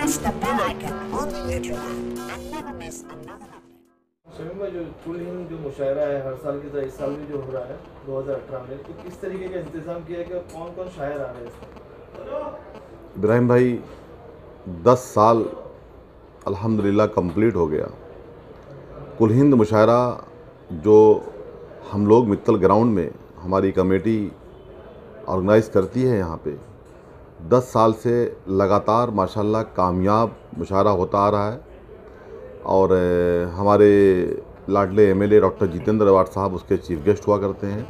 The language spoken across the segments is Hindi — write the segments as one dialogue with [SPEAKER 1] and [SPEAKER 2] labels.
[SPEAKER 1] press the bell icon on the YouTube app and never miss another update.
[SPEAKER 2] Shamim भाई, जो कुल हिंद जो मुशायरा है हर साल की तरह इस साल भी जो हो रहा है 2018 में, तो किस तरीके का इंतजाम किया है कि कौन कौन शायर आ रहे हैं इसमें?
[SPEAKER 3] इब्राहिम भाई, 10 साल अल्हम्दुलिल्लाह कंप्लीट हो गया। कुल हिंद मुशायरा जो हम लोग मित्तल ग्राउंड में हमारी कमेटी ऑर्गेनाइज़ करती है, यहाँ पे 10 साल से लगातार माशाल्लाह कामयाब मुशायरा होता आ रहा है। और हमारे लाडले एमएलए डॉक्टर जितेंद्र अवार्ड साहब उसके चीफ गेस्ट हुआ करते हैं।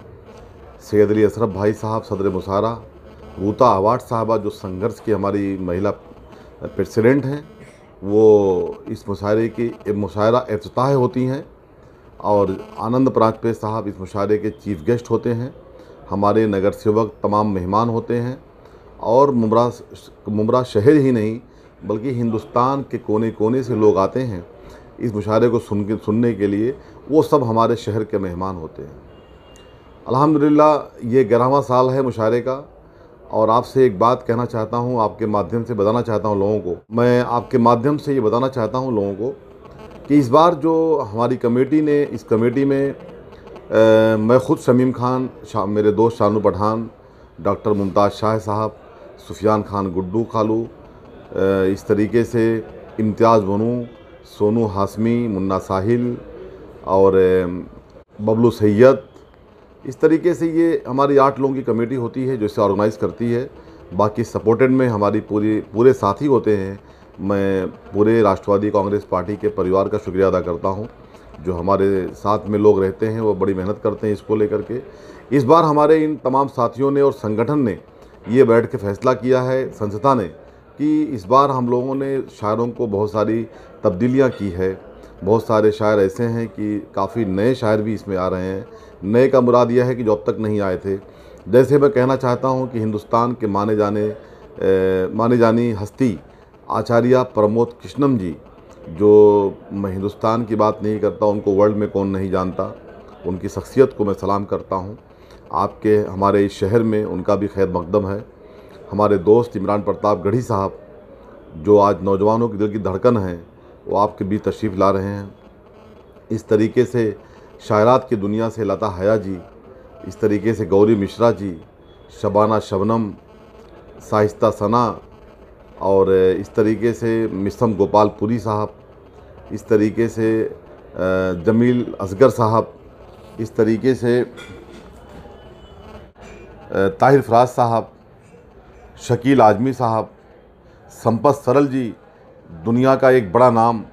[SPEAKER 3] सैयद अली अशरफ भाई साहब सदर मुशायरा, रूता अवार्ड साहबा जो संघर्ष की हमारी महिला प्रेसिडेंट हैं, वो इस मुशायरे की मुशायरा इफ्तिताह होती हैं। और आनंद प्राजपेय साहब इस मुशायरे के चीफ गेस्ट होते हैं। हमारे नगर सेवक तमाम मेहमान होते हैं। और मुमरा शहर ही नहीं बल्कि हिंदुस्तान के कोने कोने से लोग आते हैं इस मुशायरे को सुनने के लिए। वो सब हमारे शहर के मेहमान होते हैं। अल्हम्दुलिल्लाह ये 11वां साल है मुशायरे का। और आपसे एक बात कहना चाहता हूँ, आपके माध्यम से बताना चाहता हूँ लोगों को, मैं आपके माध्यम से ये बताना चाहता हूँ लोगों को कि इस बार जो हमारी कमेटी ने, इस कमेटी में मैं ख़ुद शमीम खान, मेरे दोस्त शानू पठान, डॉक्टर मुमताज़ शाह साहब, सुफियान खान गुड्डू खालू, इस तरीके से इम्तियाज़ बनू, सोनू हाशमी, मुन्ना साहिल और बबलू सैयद, इस तरीके से ये हमारी 8 लोगों की कमेटी होती है जो इसे ऑर्गेनाइज़ करती है। बाकी सपोर्टेड में हमारी पूरे साथी होते हैं। मैं पूरे राष्ट्रवादी कांग्रेस पार्टी के परिवार का शुक्रिया अदा करता हूं, जो हमारे साथ में लोग रहते हैं, वो बड़ी मेहनत करते हैं इसको लेकर के। इस बार हमारे इन तमाम साथियों ने और संगठन ने ये बैठ के फैसला किया है, संस्था ने, कि इस बार हम लोगों ने शायरों को बहुत सारी तब्दीलियाँ की है। बहुत सारे शायर ऐसे हैं कि काफ़ी नए शायर भी इसमें आ रहे हैं। नए का मुराद यह है कि जो अब तक नहीं आए थे। जैसे मैं कहना चाहता हूं कि हिंदुस्तान के माने जानी हस्ती आचार्य प्रमोद कृष्णम जी, जो मैं हिंदुस्तान की बात नहीं करता, उनको वर्ल्ड में कौन नहीं जानता, उनकी शख्सियत को मैं सलाम करता हूं। आपके हमारे इस शहर में उनका भी खैर मकदम है। हमारे दोस्त इमरान प्रताप गढ़ी साहब, जो आज नौजवानों की दिल की धड़कन हैं, वो आपके बीच तशरीफ़ ला रहे हैं। इस तरीके से शायरात की दुनिया से लता हया जी, इस तरीके से गौरी मिश्रा जी, शबाना शबनम, साहिस्ता सना, और इस तरीके से मिसम गोपालपुरी साहब, इस तरीके से जमील असगर साहब, इस तरीके से ताहिर फराज साहब, शकील आजमी साहब, संपत सरल जी, दुनिया का एक बड़ा नाम,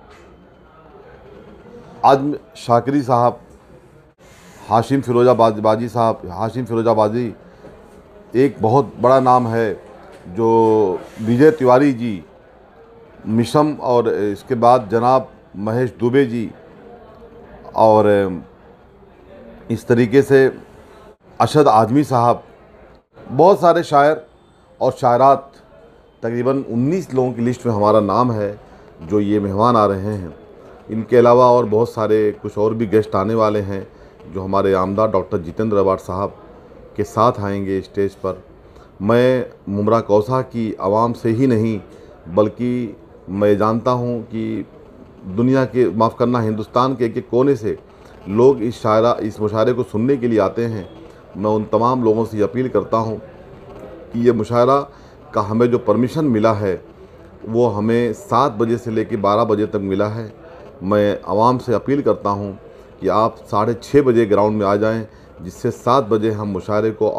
[SPEAKER 3] आजम शाकिरी साहब, हाशिम फिरोजाबादी साहब। हाशिम फिरोजाबादी एक बहुत बड़ा नाम है, जो विजय तिवारी जी, मिशम, और इसके बाद जनाब महेश दुबे जी, और इस तरीके से अशद आजमी साहब। बहुत सारे शायर और शायरात, तकरीबन 19 लोगों की लिस्ट में हमारा नाम है जो ये मेहमान आ रहे हैं। इनके अलावा और बहुत सारे कुछ और भी गेस्ट आने वाले हैं, जो हमारे आमदार डॉक्टर जितेंद्र अवार्ड साहब के साथ आएंगे स्टेज पर। मैं मुमरा कौसा की आवाम से ही नहीं बल्कि मैं जानता हूं कि दुनिया के, माफ़ करना, हिंदुस्तान के एक कोने से लोग इस मुशायरे को सुनने के लिए आते हैं। मैं उन तमाम लोगों से अपील करता हूं कि ये मुशायरा का हमें जो परमिशन मिला है वो हमें 7 बजे से लेकर 12 बजे तक मिला है। मैं आवाम से अपील करता हूं कि आप 6:30 बजे ग्राउंड में आ जाएं, जिससे 7 बजे हम मुशायरे को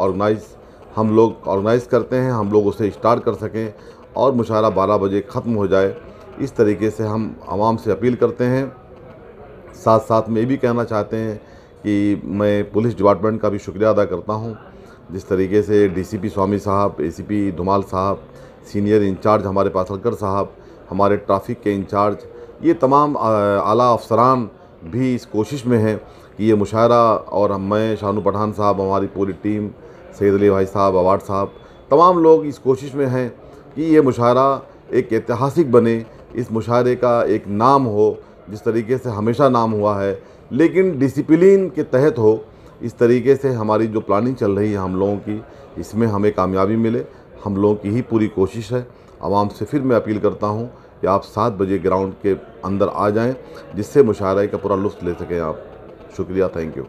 [SPEAKER 3] हम लोग ऑर्गेनाइज़ करते हैं, हम लोग उसे स्टार्ट कर सकें और मुशायरा 12 बजे ख़त्म हो जाए। इस तरीके से हम आवाम से अपील करते हैं। साथ साथ में ये भी कहना चाहते हैं कि मैं पुलिस डिपार्टमेंट का भी शुक्रिया अदा करता हूँ, जिस तरीके से डीसीपी स्वामी साहब, एसीपी धुमाल साहब, सीनियर इंचार्ज हमारे पासलकर साहब, हमारे ट्रैफिक के इंचार्ज, ये तमाम आला अफसरान भी इस कोशिश में हैं कि ये मुशायरा, और मैं शानू पठान साहब, हमारी पूरी टीम, सैयद अली भाई साहब, अवार्ड साहब, तमाम लोग इस कोशिश में हैं कि ये मुशायरा एक ऐतिहासिक बने, इस मुशायरे का एक नाम हो, जिस तरीके से हमेशा नाम हुआ है, लेकिन डिसिप्लिन के तहत हो। इस तरीके से हमारी जो प्लानिंग चल रही है हम लोगों की, इसमें हमें कामयाबी मिले, हम लोगों की ही पूरी कोशिश है। आवाम से फिर मैं अपील करता हूँ कि आप 7 बजे ग्राउंड के अंदर आ जाएं, जिससे मुशायरे का पूरा लुत्फ़ ले सकें आप। शुक्रिया, थैंक यू।